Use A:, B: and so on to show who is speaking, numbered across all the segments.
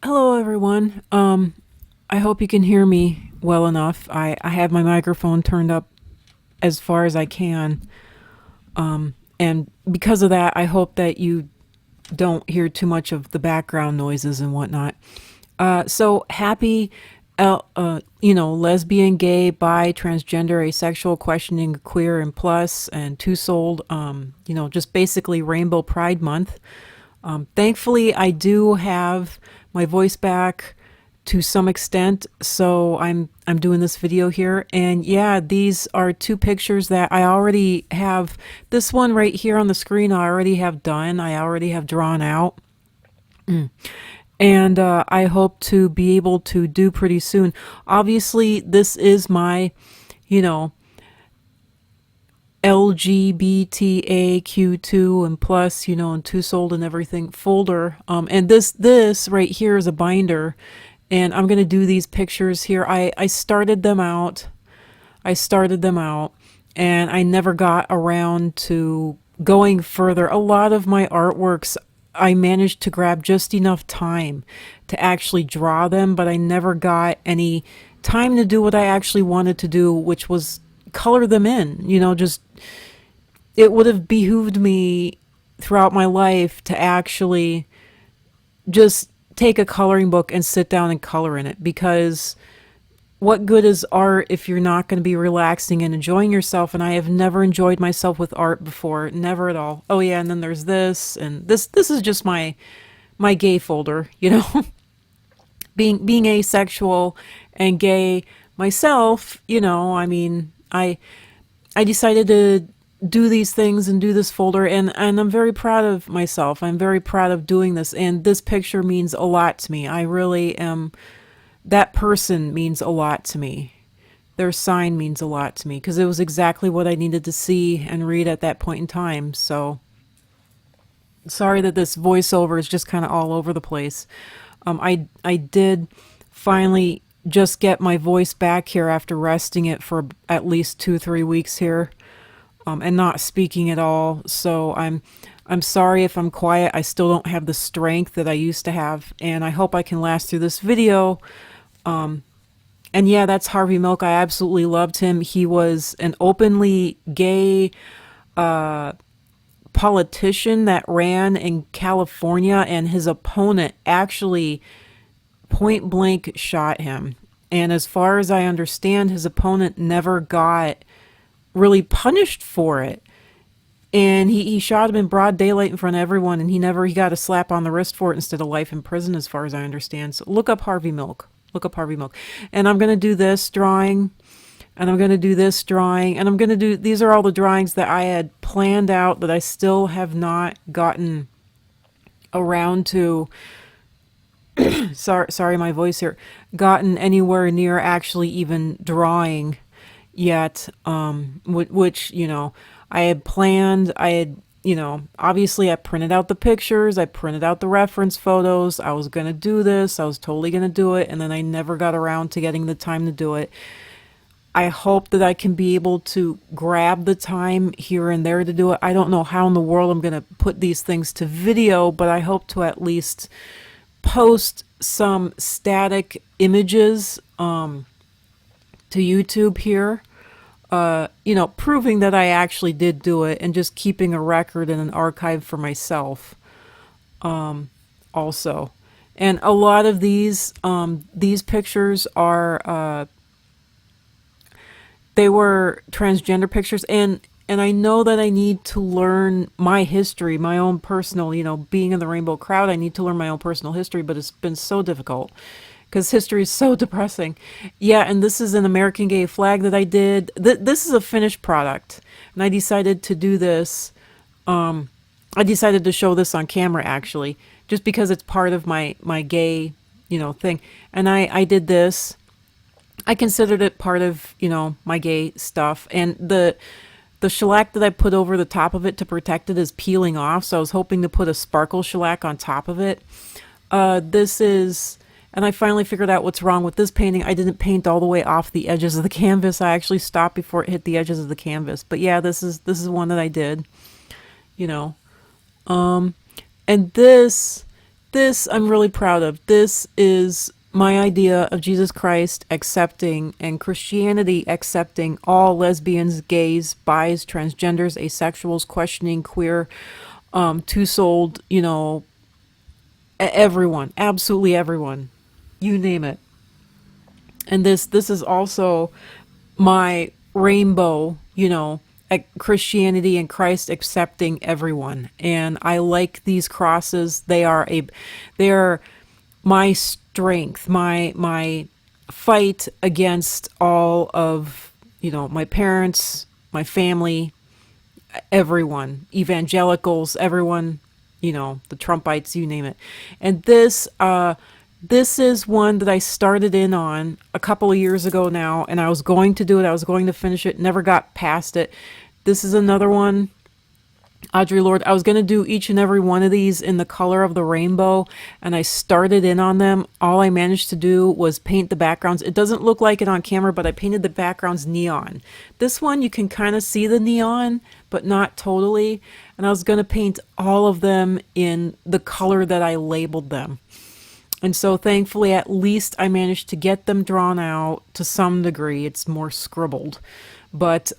A: Hello, everyone. I hope you can hear me well enough. I have my microphone turned up as far as I can. And because of that, I hope that you don't hear too much of the background noises and whatnot. So happy, lesbian, gay, bi, transgender, asexual, questioning, queer, and plus, and two-souled, just basically Rainbow Pride Month. Thankfully, I do have my voice back to some extent, so I'm doing this video here. And yeah, these are two pictures that I already have. This one right here on the screen I already have done. I already have drawn out. And I hope to be able to do pretty soon. Obviously, this is my, you know, LGBTAQ2 and plus, and two sold and everything folder. And this right here is a binder, and I'm gonna do these pictures here. I started them out. And I never got around to going further. A lot of my artworks, I managed to grab just enough time to actually draw them, but I never got any time to do what I actually wanted to do, which was color them in. Just it would have behooved me throughout my life to actually just take a coloring book and sit down and color in it, because what good is art if you're not going to be relaxing and enjoying yourself? And I have never enjoyed myself with art before, never at all. Oh yeah, and then there's this, and this is just my gay folder, being asexual and gay myself, I decided to do these things and do this folder, and I'm very proud of myself. I'm very proud of doing this, and this picture means a lot to me. I really am. That person means a lot to me. Their sign means a lot to me, because it was exactly what I needed to see and read at that point in time. So sorry that this voiceover is just kind of all over the place. I did finally just get my voice back here after resting it for at least 2-3 weeks here, and not speaking at all. So I'm sorry if I'm quiet. I still don't have the strength that I used to have, and I hope I can last through this video. And yeah, that's Harvey Milk. I absolutely loved him. He was an openly gay politician that ran in California, and his opponent actually point blank shot him. And as far as I understand, his opponent never got really punished for it. And he shot him in broad daylight in front of everyone, and he got a slap on the wrist for it instead of life in prison, as far as I understand. So look up Harvey Milk. Look up Harvey Milk. And I'm going to do this drawing, and I'm going to do this drawing, and I'm going to do, these are all the drawings that I had planned out that I still have not gotten around to, sorry my voice here, gotten anywhere near actually even drawing yet, which, I had planned. Obviously I printed out the pictures, I printed out the reference photos. I was going to do this, I was totally going to do it, and then I never got around to getting the time to do it. I hope that I can be able to grab the time here and there to do it. I don't know how in the world I'm going to put these things to video, but I hope to at least post some static images to YouTube here, proving that I actually did do it, and just keeping a record and an archive for myself, also. And a lot of these pictures are, they were transgender pictures, and I know that I need to learn my history, my own personal, being in the rainbow crowd, I need to learn my own personal history, but it's been so difficult, because history is so depressing. Yeah, and this is an American gay flag that I did. This is a finished product, and I decided to do this. I decided to show this on camera, actually, just because it's part of my gay, thing. And I did this. I considered it part of, my gay stuff. And the shellac that I put over the top of it to protect it is peeling off, so I was hoping to put a sparkle shellac on top of it. This is... And I finally figured out what's wrong with this painting. I didn't paint all the way off the edges of the canvas. I actually stopped before it hit the edges of the canvas. But yeah, this is one that I did, And this this I'm really proud of. This is my idea of Jesus Christ accepting and Christianity accepting all lesbians, gays, bis, transgenders, asexuals, questioning, queer, two-souled, everyone, absolutely everyone, you name it. And this is also my rainbow, Christianity and Christ accepting everyone. And I like these crosses. They're my strength, my fight against all of, my parents, my family, everyone, evangelicals, everyone, the Trumpites, you name it. And this is one that I started in on a couple of years ago now, and I was going to do it. I was going to finish it, never got past it. This is another one, Audre Lorde. I was going to do each and every one of these in the color of the rainbow, and I started in on them. All I managed to do was paint the backgrounds. It doesn't look like it on camera, but I painted the backgrounds neon. This one, you can kind of see the neon, but not totally. And I was going to paint all of them in the color that I labeled them. And so thankfully, at least I managed to get them drawn out to some degree. It's more scribbled, but,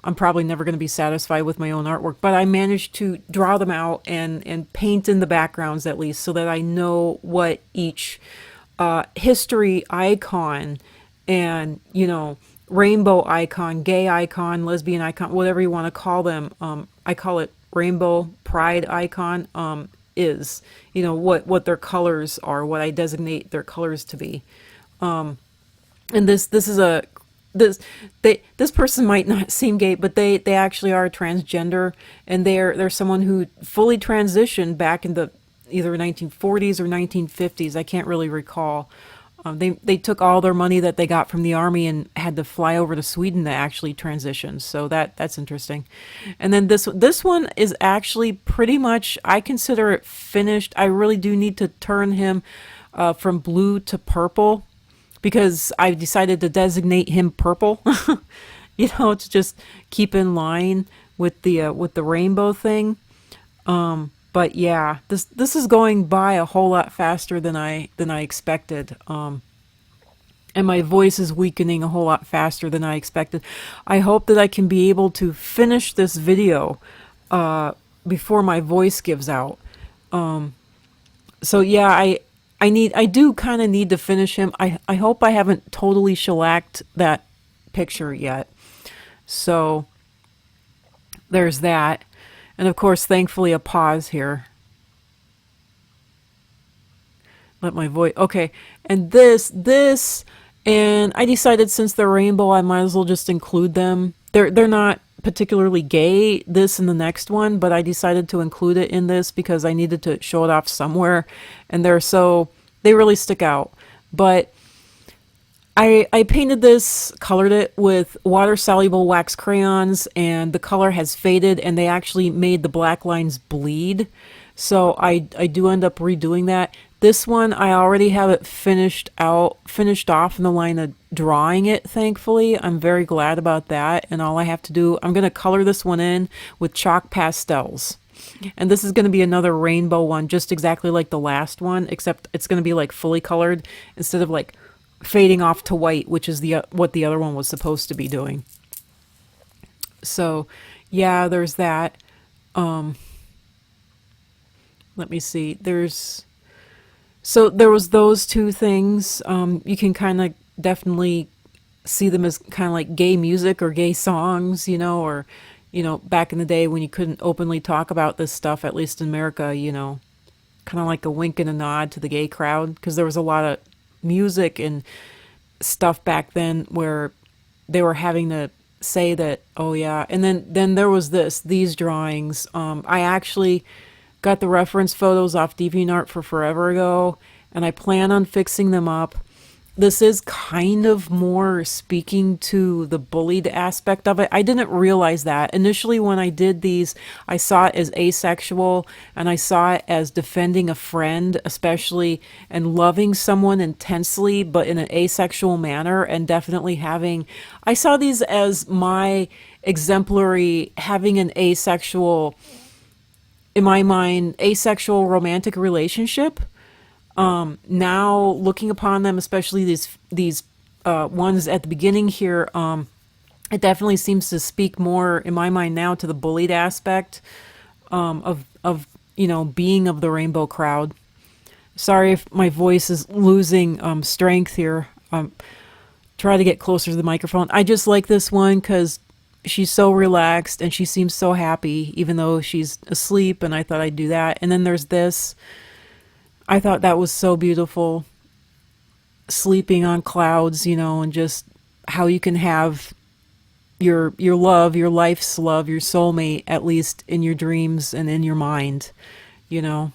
A: I'm probably never going to be satisfied with my own artwork, but I managed to draw them out and paint in the backgrounds at least so that I know what each history icon and, rainbow icon, gay icon, lesbian icon, whatever you want to call them. I call it rainbow pride icon. Is what their colors are, what I designate their colors to be. And this person might not seem gay, but they actually are transgender, and they're someone who fully transitioned back in the either 1940s or 1950s. I can't really recall. They took all their money that they got from the army and had to fly over to Sweden to actually transition. So that's interesting. And then this one is actually pretty much, I consider it finished. I really do need to turn him from blue to purple because I've decided to designate him purple. To just keep in line with the rainbow thing. But yeah, this is going by a whole lot faster than I expected. And my voice is weakening a whole lot faster than I expected. I hope that I can be able to finish this video before my voice gives out. So yeah, I do kind of need to finish him. I hope I haven't totally shellacked that picture yet. So there's that. And of course, thankfully, a pause here. Let my voice, okay. And and I decided since they're rainbow, I might as well just include them. They're not particularly gay, this and the next one, but I decided to include it in this because I needed to show it off somewhere. And they really stick out. But I painted this, colored it with water-soluble wax crayons, and the color has faded, and they actually made the black lines bleed. So I do end up redoing that. This one, I already have it finished off in the line of drawing it, thankfully. I'm very glad about that. And all I have to do, I'm going to color this one in with chalk pastels. And this is going to be another rainbow one, just exactly like the last one, except it's going to be like fully colored instead of like fading off to white, which is what the other one was supposed to be doing. So yeah, there's that. Let me see. So there was those two things. You can kind of definitely see them as kind of like gay music or gay songs, or, back in the day when you couldn't openly talk about this stuff, at least in America, kind of like a wink and a nod to the gay crowd, because there was a lot of music and stuff back then where they were having to say that, oh yeah. And then there was these drawings. I actually got the reference photos off DeviantArt for forever ago, and I plan on fixing them up. This is kind of more speaking to the bullied aspect of it. I didn't realize that. Initially when I did these, I saw it as asexual, and I saw it as defending a friend, especially, and loving someone intensely, but in an asexual manner, and definitely I saw these as my exemplary, having an asexual in my mind, asexual romantic relationship. Now looking upon them, especially these ones at the beginning here, it definitely seems to speak more in my mind now to the bullied aspect of being of the rainbow crowd. Sorry if my voice is losing strength here. Try to get closer to the microphone. I just like this one because she's so relaxed and she seems so happy, even though she's asleep. And I thought I'd do that. And then there's this. I thought that was so beautiful, sleeping on clouds, and just how you can have your love, your life's love, your soulmate, at least in your dreams and in your mind, you know.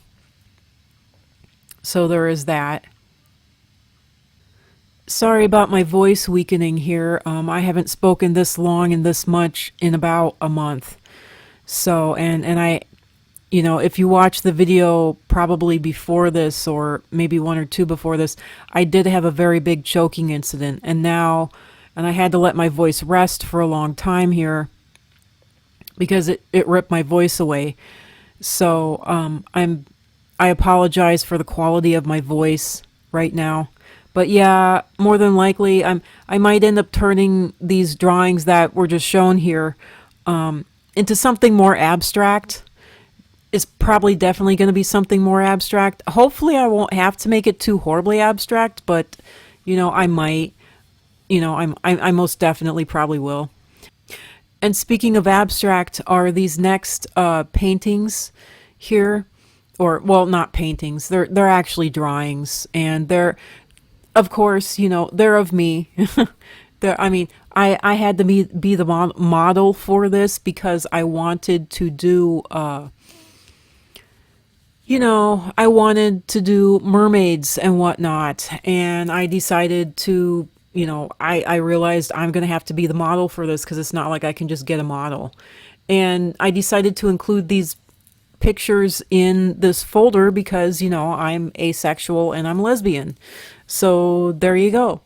A: So there is that. Sorry about my voice weakening here. I haven't spoken this long and this much in about a month. So, and I, if you watch the video probably before this, or maybe one or two before this, I did have a very big choking incident. And I had to let my voice rest for a long time here because it ripped my voice away. So, I apologize for the quality of my voice right now. But yeah, more than likely, I might end up turning these drawings that were just shown here into something more abstract. It's probably definitely going to be something more abstract. Hopefully, I won't have to make it too horribly abstract, but I might. I most definitely probably will. And speaking of abstract, are these next paintings here? Or, well, not paintings. They're actually drawings, and they're, of course, they're of me. I mean, I had to be the model for this because I wanted to do, I wanted to do mermaids and whatnot. And I decided to, I realized I'm going to have to be the model for this because it's not like I can just get a model. And I decided to include these pictures in this folder because, I'm asexual and I'm lesbian. So there you go.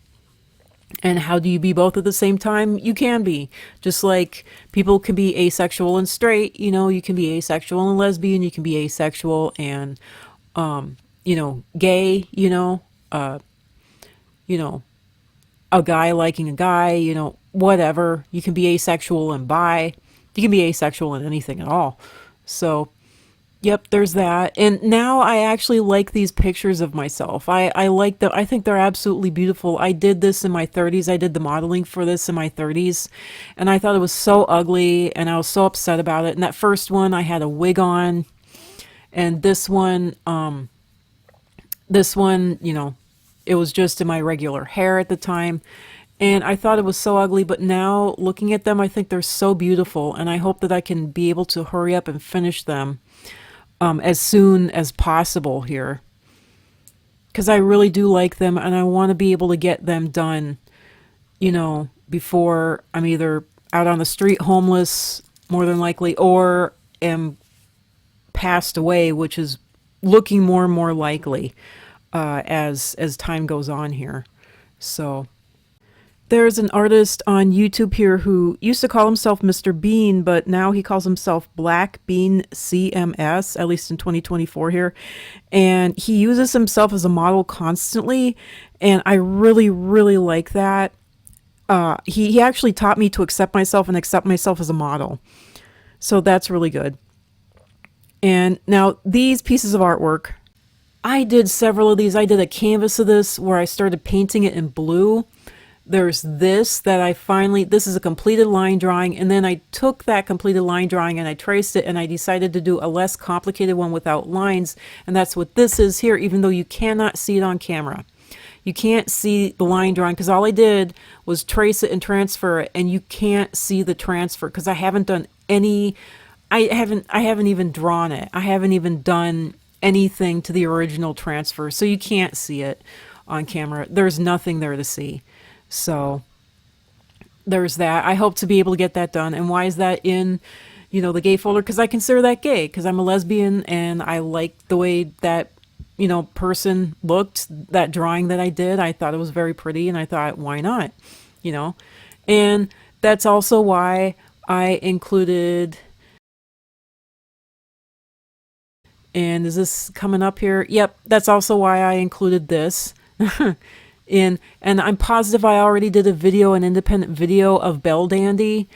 A: And how do you be both at the same time? You can be. Just like people can be asexual and straight, you can be asexual and lesbian, you can be asexual and, gay, you know, a guy liking a guy, whatever. You can be asexual and bi. You can be asexual in anything at all. So, yep, there's that. And now I actually like these pictures of myself. I like them. I think they're absolutely beautiful. I did this in my 30s. I did the modeling for this in my 30s. And I thought it was so ugly and I was so upset about it. And that first one, I had a wig on. And this one, it was just in my regular hair at the time. And I thought it was so ugly, but now looking at them, I think they're so beautiful. And I hope that I can be able to hurry up and finish them as soon as possible here. Because I really do like them and I want to be able to get them done, before I'm either out on the street homeless, more than likely, or am passed away, which is looking more and more likely as time goes on here. So there's an artist on YouTube here who used to call himself Mr. Bean, but now he calls himself Black Bean CMS, at least in 2024 here. And he uses himself as a model constantly, and I really, really like that. He actually taught me to accept myself and accept myself as a model. So that's really good. And now these pieces of artwork, I did several of these. I did a canvas of this where I started painting it in blue. There's this this is a completed line drawing, and then I took that completed line drawing and I traced it and I decided to do a less complicated one without lines, and that's what this is here, even though you cannot see it on camera. You can't see the line drawing because all I did was trace it and transfer it, and you can't see the transfer because I haven't done any, I haven't even drawn it. I haven't even done anything to the original transfer, so you can't see it on camera. There's nothing there to see. So there's that. I hope to be able to get that done. And why is that in, the gay folder? Because I consider that gay, because I'm a lesbian and I like the way that, person looked, that drawing that I did. I thought it was very pretty and I thought, why not? And that's also why I included And is this coming up here? Yep, that's also why I included this. And I'm positive I already did a video, an independent video of Belle Dandy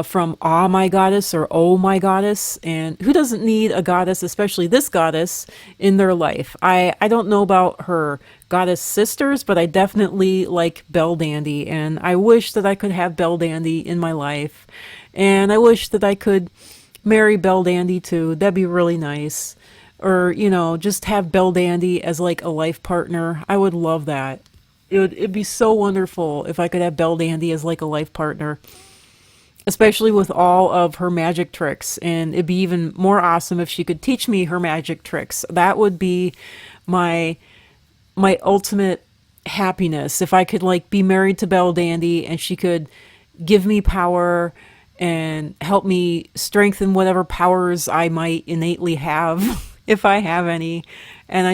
A: from Ah My Goddess or Oh My Goddess. And who doesn't need a goddess, especially this goddess, in their life? I don't know about her goddess sisters, but I definitely like Belle Dandy. And I wish that I could have Belle Dandy in my life. And I wish that I could marry Belle Dandy too. That'd be really nice. Or, just have Belle Dandy as like a life partner. I would love that. It'd be so wonderful if I could have Belle Dandy as like a life partner, especially with all of her magic tricks. And it'd be even more awesome if she could teach me her magic tricks. That would be my ultimate happiness, if I could like be married to Belle Dandy and she could give me power and help me strengthen whatever powers I might innately have if I have any. And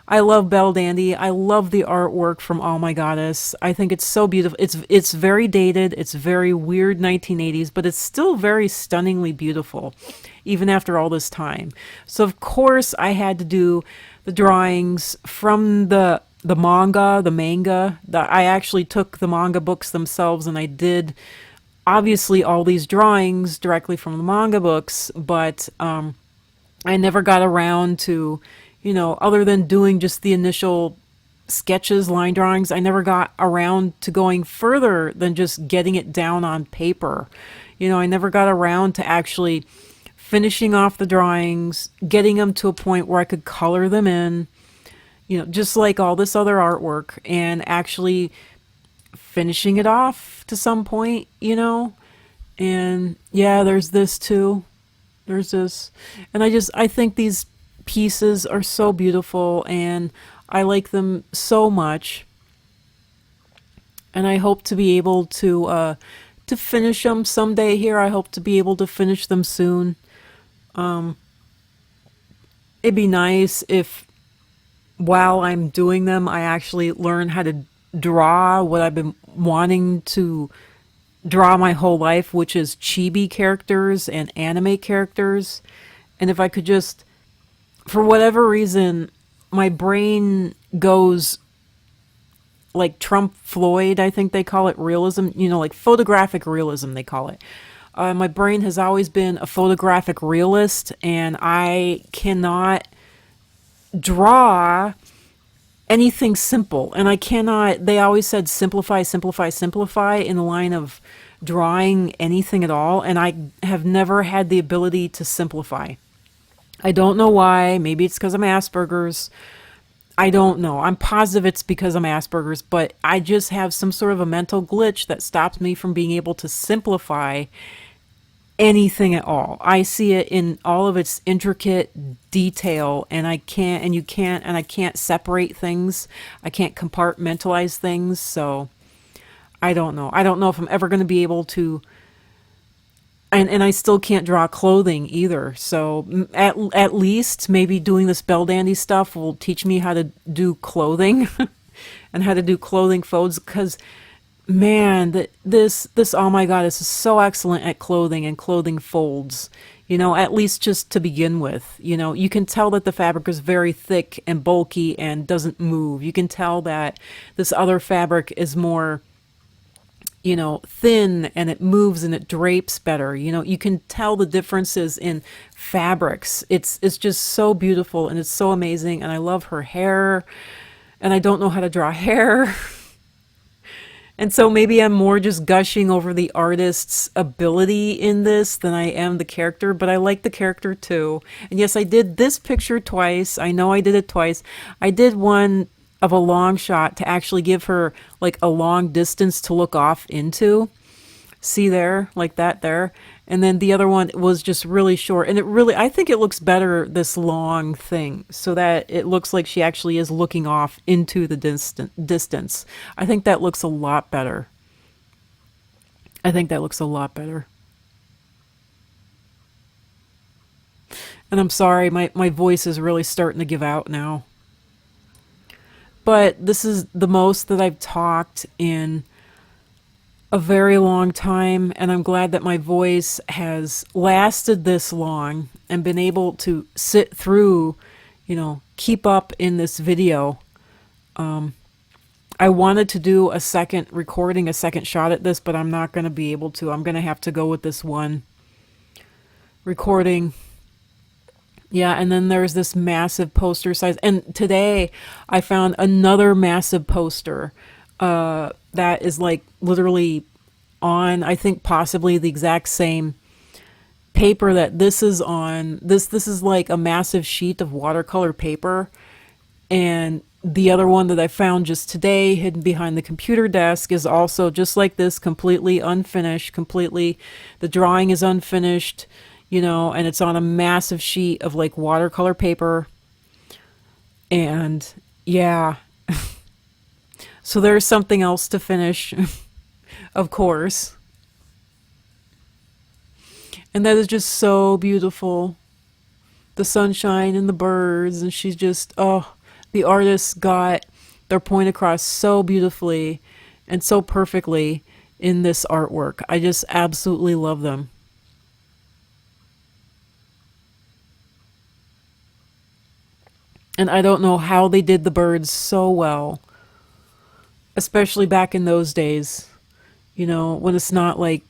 A: I love Belle Dandy. I love the artwork from Oh My Goddess. I think it's so beautiful. It's very dated. It's very weird 1980s, but it's still very stunningly beautiful, even after all this time. So of course I had to do the drawings from the manga. I actually took the manga books themselves and I did obviously all these drawings directly from the manga books, but I never got around to, other than doing just the initial sketches, line drawings, I never got around to going further than just getting it down on paper. I never got around to actually finishing off the drawings, getting them to a point where I could color them in, just like all this other artwork, and actually finishing it off to some point, And yeah, there's this too. There's this. And I think these pieces are so beautiful and I like them so much. And I hope to be able to finish them someday here. I hope to be able to finish them soon. It'd be nice if while I'm doing them, I actually learn how to draw what I've been wanting to draw my whole life, which is chibi characters and anime characters. And if I could just, for whatever reason, my brain goes like Trump Floyd, I think they call it, realism, like photographic realism, they call it. My brain has always been a photographic realist, and I cannot draw anything simple. And I cannot, they always said simplify, simplify, simplify in the line of drawing anything at all. And I have never had the ability to simplify. I don't know why. Maybe it's because I'm Asperger's. I don't know. I'm positive it's because I'm Asperger's, but I just have some sort of a mental glitch that stops me from being able to simplify anything at all. I see it in all of its intricate detail, and I can't, and you can't, and I can't separate things. I can't compartmentalize things. So I don't know. I don't know if I'm ever going to be able to, and I still can't draw clothing either. So at least maybe doing this Belle Dandy stuff will teach me how to do clothing and how to do clothing folds, because man, this oh my god, this is so excellent at clothing and clothing folds. At least just to begin with. You can tell that the fabric is very thick and bulky and doesn't move. You can tell that this other fabric is more, thin, and it moves and it drapes better. You can tell the differences in fabrics. It's just so beautiful and it's so amazing. And I love her hair, and I don't know how to draw hair. And so maybe I'm more just gushing over the artist's ability in this than I am the character, but I like the character too. And yes, I did this picture twice. I know I did it twice. I did one of a long shot to actually give her like a long distance to look off into. See there, like that there. And then the other one was just really short. And I think it looks better, this long thing, so that it looks like she actually is looking off into the distance. I think that looks a lot better. I think that looks a lot better. And I'm sorry, my voice is really starting to give out now. But this is the most that I've talked in a very long time, and I'm glad that my voice has lasted this long and been able to sit through, keep up in this video. I wanted to do a second recording, a second shot at this, but I'm not going to be able to. I'm going to have to go with this one recording. Yeah, and then there's this massive poster size. And today I found another massive poster that is like literally on, I think possibly the exact same paper that this is on. This is like a massive sheet of watercolor paper. And the other one that I found just today, hidden behind the computer desk, is also just like this, completely unfinished, the drawing is unfinished, and it's on a massive sheet of like watercolor paper. And yeah, so there's something else to finish, of course. And that is just so beautiful. The sunshine and the birds, and she's just, oh, the artists got their point across so beautifully and so perfectly in this artwork. I just absolutely love them. And I don't know how they did the birds so well, especially back in those days, when it's not like,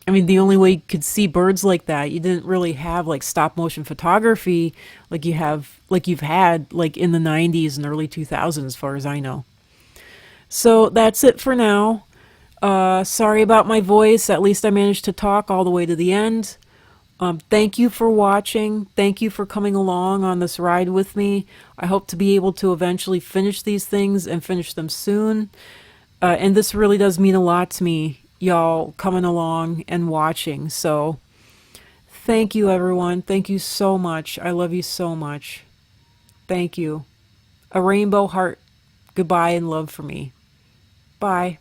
A: I mean, the only way you could see birds like that, you didn't really have like stop motion photography like you've had like in the 90s and early 2000s, as far as I know. So that's it for now. Sorry about my voice. At least I managed to talk all the way to the end. Thank you for watching. Thank you for coming along on this ride with me. I hope to be able to eventually finish these things and finish them soon. And this really does mean a lot to me, y'all coming along and watching. So thank you, everyone. Thank you so much. I love you so much. Thank you. A rainbow heart goodbye and love for me. Bye.